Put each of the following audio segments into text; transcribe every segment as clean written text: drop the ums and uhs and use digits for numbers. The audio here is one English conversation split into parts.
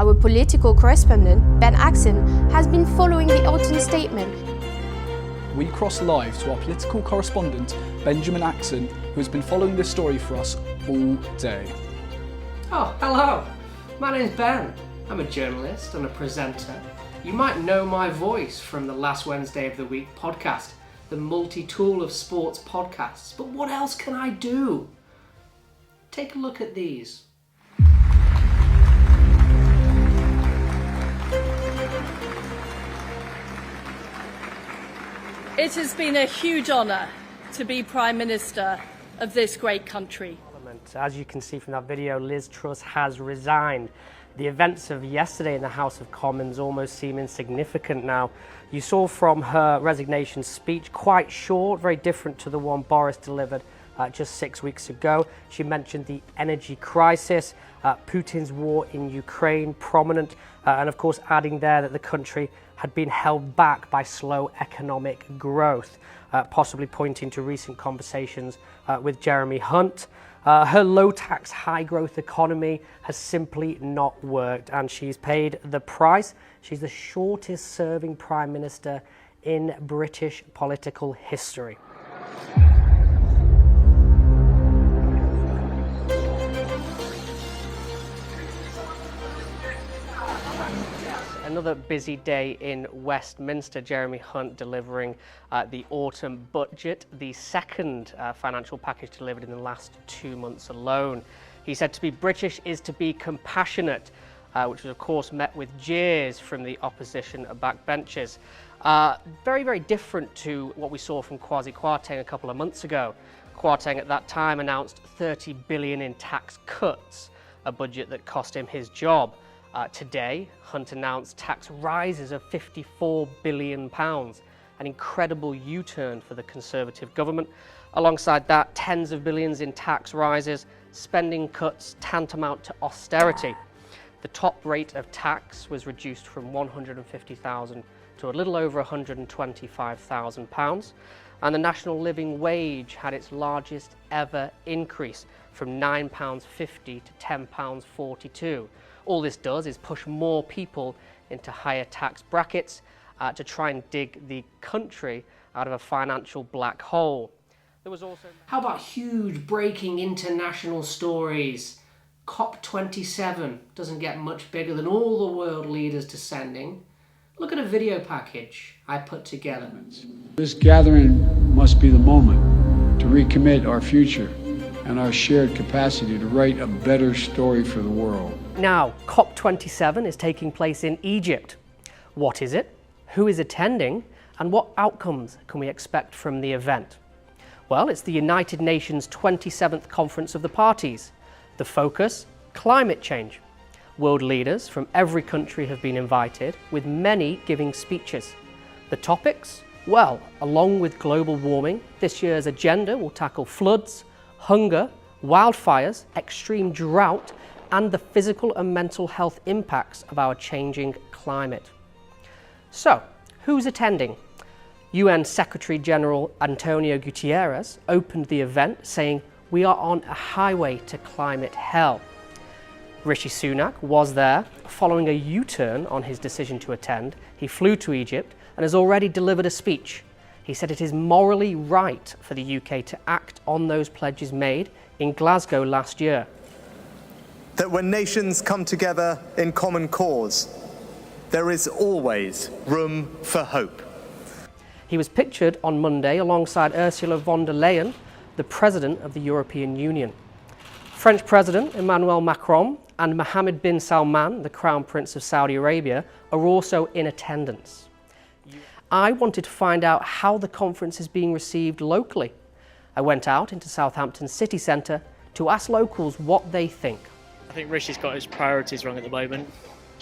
Our political correspondent, Ben Axson, has been following the autumn statement. We cross live to our political correspondent, Benjamin Axson, who has been following this story for us all day. Oh, hello. My name's Ben. I'm a journalist and a presenter. You might know my voice from the Last Wednesday of the Week podcast, the multi-tool of sports podcasts. But what else can I do? Take a look at these. It has been a huge honour to be Prime Minister of this great country. As you can see from that video, Liz Truss has resigned. The events of yesterday in the House of Commons almost seem insignificant now. You saw from her resignation speech, quite short, very different to the one Boris delivered just 6 weeks ago. She mentioned the energy crisis, Putin's war in Ukraine, prominent, and of course adding there that the country had been held back by slow economic growth, possibly pointing to recent conversations with Jeremy Hunt. Her low-tax, high-growth economy has simply not worked, and she's paid the price. She's the shortest-serving Prime Minister in British political history. Another busy day in Westminster. Jeremy Hunt delivering the autumn budget, the second financial package delivered in the last 2 months alone. He said to be British is to be compassionate, which was of course met with jeers from the opposition backbenchers. Very, very different to what we saw from Kwasi Kwarteng a couple of months ago. Kwarteng at that time announced 30 billion in tax cuts, a budget that cost him his job. Today, Hunt announced tax rises of £54 billion, an incredible U-turn for the Conservative government. Alongside that, tens of billions in tax rises, spending cuts tantamount to austerity. The top rate of tax was reduced from £150,000 to a little over £125,000, and the national living wage had its largest ever increase from £9.50 to £10.42. All this does is push more people into higher tax brackets to try and dig the country out of a financial black hole. There was also... How about huge breaking international stories? COP27 doesn't get much bigger than all the world leaders descending. Look at a video package I put together. This gathering must be the moment to recommit our future and our shared capacity to write a better story for the world. Now, COP27 is taking place in Egypt. What is it? Who is attending? And what outcomes can we expect from the event? Well, it's the United Nations 27th Conference of the Parties. The focus, climate change. World leaders from every country have been invited, with many giving speeches. The topics? Well, along with global warming, this year's agenda will tackle floods, hunger, wildfires, extreme drought, and the physical and mental health impacts of our changing climate. So, who's attending? UN Secretary-General Antonio Guterres opened the event saying, "We are on a highway to climate hell." Rishi Sunak was there, following a U-turn on his decision to attend. He flew to Egypt and has already delivered a speech. He said it is morally right for the UK to act on those pledges made in Glasgow last year. That when nations come together in common cause, there is always room for hope. He was pictured on Monday alongside Ursula von der Leyen, the President of the European Union. French President Emmanuel Macron and Mohammed bin Salman, the Crown Prince of Saudi Arabia, are also in attendance. I wanted to find out how the conference is being received locally. I went out into Southampton city centre to ask locals what they think. I think Rishi's got his priorities wrong at the moment.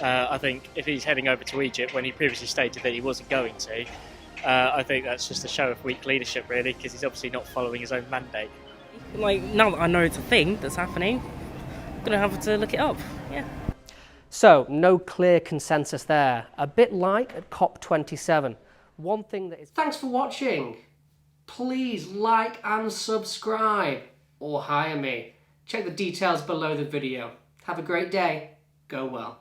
I think if he's heading over to Egypt when he previously stated that he wasn't going to, I think that's just a show of weak leadership really, because he's obviously not following his own mandate. Like, now that I know it's a thing that's happening, I'm going to have to look it up, yeah. So, no clear consensus there. A bit like at COP27. One thing that is... Thanks for watching. Please like and subscribe, or hire me. Check the details below the video. Have a great day. Go well.